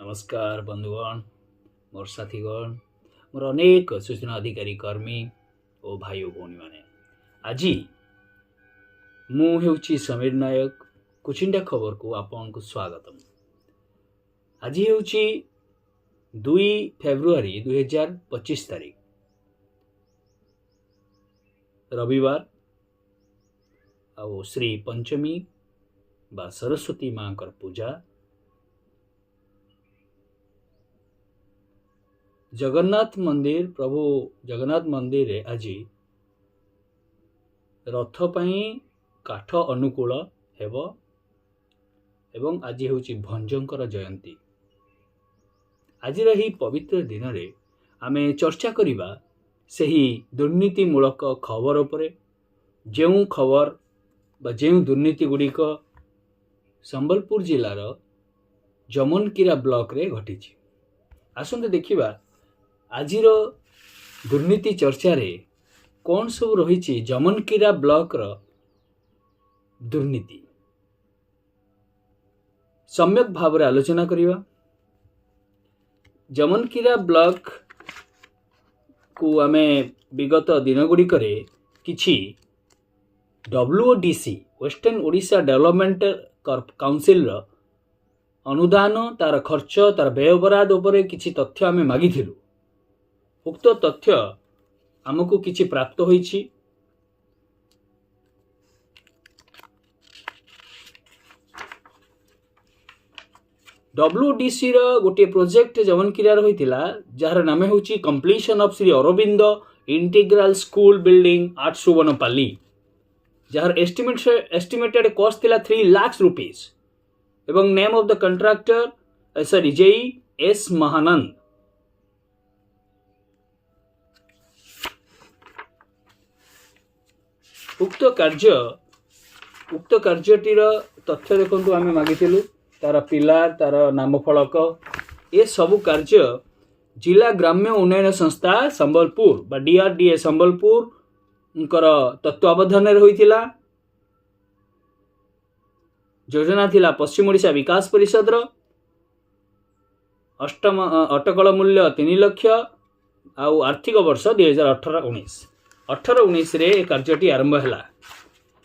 नमस्कार बंधुगण मोर साथीगण मोर अनेक सूचना अधिकारी कर्मी और भाई और भौणी मैंने आज मुझे समीर नायक कुचिंडा खबर को आपन को स्वागतम। आज हूँ 2 फेब्रुआरी 2025 तारीख रविवार आ श्री पंचमी बा सरस्वती माँ पूजा जगन्नाथ मंदिर प्रभु जगन्नाथ मंदिर रे आज रथ पाई काठ अनुकूल हेब एवं आज हूँ भंजंकर जयंती। आज ही पवित्र दिन रे आमे चर्चा करिबा सही दुर्नीतिमूलक खबर उपरे जेउ खबर बा जेउ दुर्नीति गुड़िक संबलपुर जिलार जमनकीरा ब्लॉक रे घटी। आसंते देखिबा आजिर दुर्नीति चर्चा रे कौन सब रही जमनकीरा ब्लॉक रो दुर्नीति सम्यक भाव रे आलोचना करिवा। जमनकीरा ब्लॉक को आमे विगत दिन गुड़ी करे किछि WODC western Odisha development council रो अनुदान तार खर्च तार व्यय बराद उपरे किछि तथ्य आमे मागिथिलु। उक्त तथ्य आमको किछि प्राप्त होईछि। WODC रो गोटे प्रोजेक्ट जमनकीरा होइतिला जार नाम होछि completion of Shri Aurobindo integral school building at Subarnapalli जार एस्टिमेटेड कॉस्ट थिला 3 लाख रुपीस एवं name of the contractor JS Mahanand. उक्त कार्यटीर तथ्य देखु आम मागिलु तार पिलार तार नामफलक ए सबु कार्य जिला ग्राम्य उन्नयन संस्था संबलपुर बा DRDA संबलपुर तत्वावधान होइतिला। योजना थिला पश्चिम ओडिशा विकास परिषद अटकल मूल्य 3 लाख आउ आर्थिक वर्ष 2018-19 रे कार्यटी आरंभ हैला।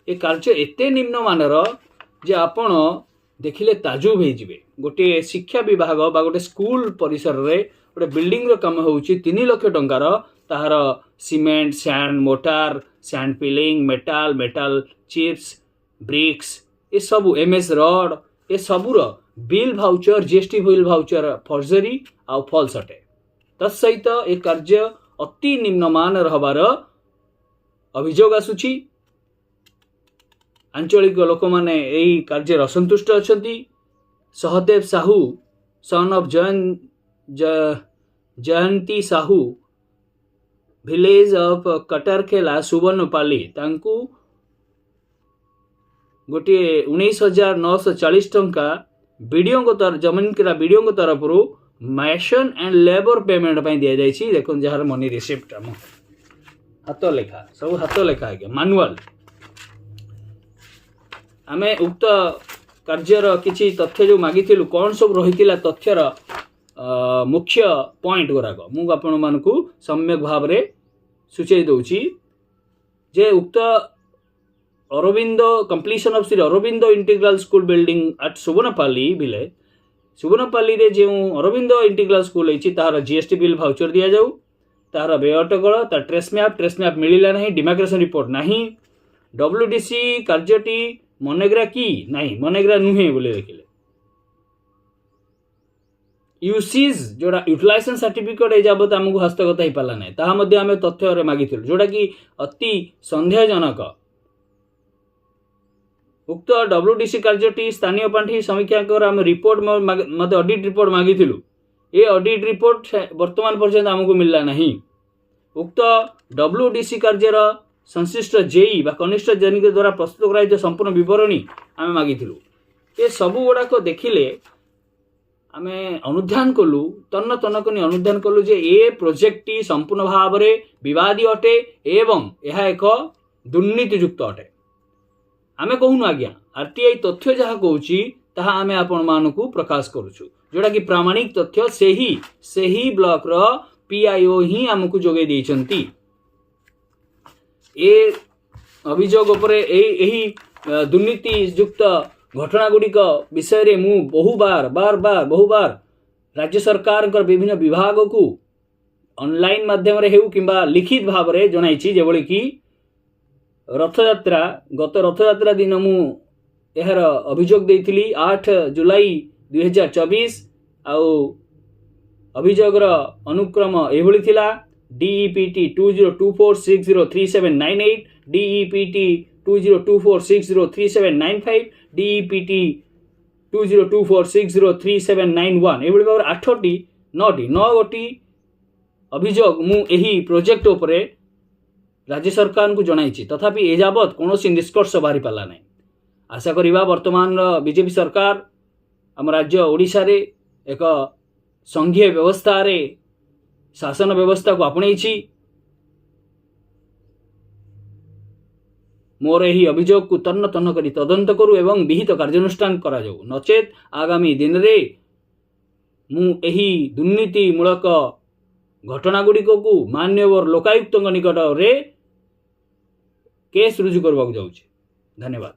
ए कार्य एते निम्न मानर जे आपण देखिले ताजुब हो जिवे। गोटे शिक्षा विभाग बा गोटे स्कूल परिसर रे गोटे बिल्डिंग रो काम होउची 3 लाख टंकार ताहार cement sand mortar sand piling metal chips bricks ए सबु MS रॉड ए सबुर bill voucher GST bill voucher forgery आ फॉल्स अटे। तत्सहित ए कार्य अति निम्नमान रहबार अभियोग आसुची। आंचलिक लोक माने एही कार्य असंतुष्ट अछंती। Sahadev Sahu son of Jayanti Sahu village of Katarkhela Subarnapali तांकू गोटे 19,940 टंका बीडीओ को तरफ जमनकीरा बीडीओ को तरफ मैशन एंड लेबर पेमेंट पाई दिया जाइछि। देखो जहार मनी रिसिप्ट हम हाथ लेखा सब हाथ लेखा आगे मानुआल आमे उक्त कार्यर किछि तथ्य जो मागिथिलु कौन सब रहितिला तथ्यर मुख्य पॉइंट गुराक मु आपण मानकु सम्यक भाव रे सूचय दउची जे उक्त Aurobindo completion of Shri Aurobindo integral school building at Subarnapalli village Subarnapalli रे जे अरविंद इंटीग्रल स्कूल होइछि तार GST बिल भाउचर दिया जाऊ तार व्यय अटकल तार ट्रेस मैप मिलिला नहीं डिमार्केशन रिपोर्ट नहीं WDC कार्यटी मनरेगा की नहीं मनरेगा नुहे बोले देखिले यूसीज जोड़ा यूटिलाइजेशन सर्टिफिकेट ए जाबत हमको हस्तगत हो पाला नहीं ताहा मध्ये आमे तथ्य रे मागिथिलु जोड़ा कि अति संदेहजनक। उक्त WDC कार्यटी स्थानीय पांठी समीक्षा कर आम रिपोर्ट मते ऑडिट रिपोर्ट मागिथिलु ए ऑडिट रिपोर्ट वर्तमान पर्यंत हमको मिलला नहीं। उक्त WDC कार्यर संश्लिष्ट जेई बा कनिष्ठ जनिक द्वारा प्रस्तुत कराइतो संपूर्ण विवरणी आमे मागिथिलु। ए सबु गुडाक देखिले आमे अनुध्यान कलु तन्न तनकनी अनुध्यान कलु जे ए प्रोजेक्ट टी संपूर्ण भाव रे विवादी अटे एवं यह एक दुर्नीतियुक्त अटे। आमे कहूनु आज्ञा RTI तथ्य जहाँ कहूँ ताहा आमे आपण मानकु प्रकाश करूछु। जोटा कि प्रामाणिक तथ्य से ही ब्लॉक रो पीआईओ ही आमको जोगे देइछंती। ए अभियोग उपरे एही दुर्नीति युक्त घटना गुड़िक विषय रे मु बहुबार राज्य सरकार विभिन्न विभाग को ऑनलाइन माध्यम रे हेउ किंबा लिखित भाव रे जणाइछि। जेभଳି कि रथयात्रा गत रथयात्रा दिन मु एहर अभियोग देइथिली 8 जुलाई 2024 आउ अभियोगर अनुक्रम एभଳି थिला DEPT 2024603798 DEPT 2024603795 DEPT 2024603791 एभଳି भाव 9 गोटी अभियोग मु एही प्रोजेक्ट उपरे राज्य सरकार को जणाइछि। तथापि एजावत कौन निष्कर्ष बाहरी पाला नहीं। आशा करिबा वर्तमान बीजेपी सरकार आम राज्य ओडिशा रे एक संघीय व्यवस्था रे शासन व्यवस्था को आपणैछि। मोर एही अभियोग को तन्न तन्न करी तदंत करू एवं विहित कार्यानुष्ठान करा जाऊ, नचेत आगामी दिन रे मु एही दुर्नीति मूलक घटना गुड़िक को मान्यवर लोकायुक्त निकट रे केस रुजु करबा जाउछि। धन्यवाद।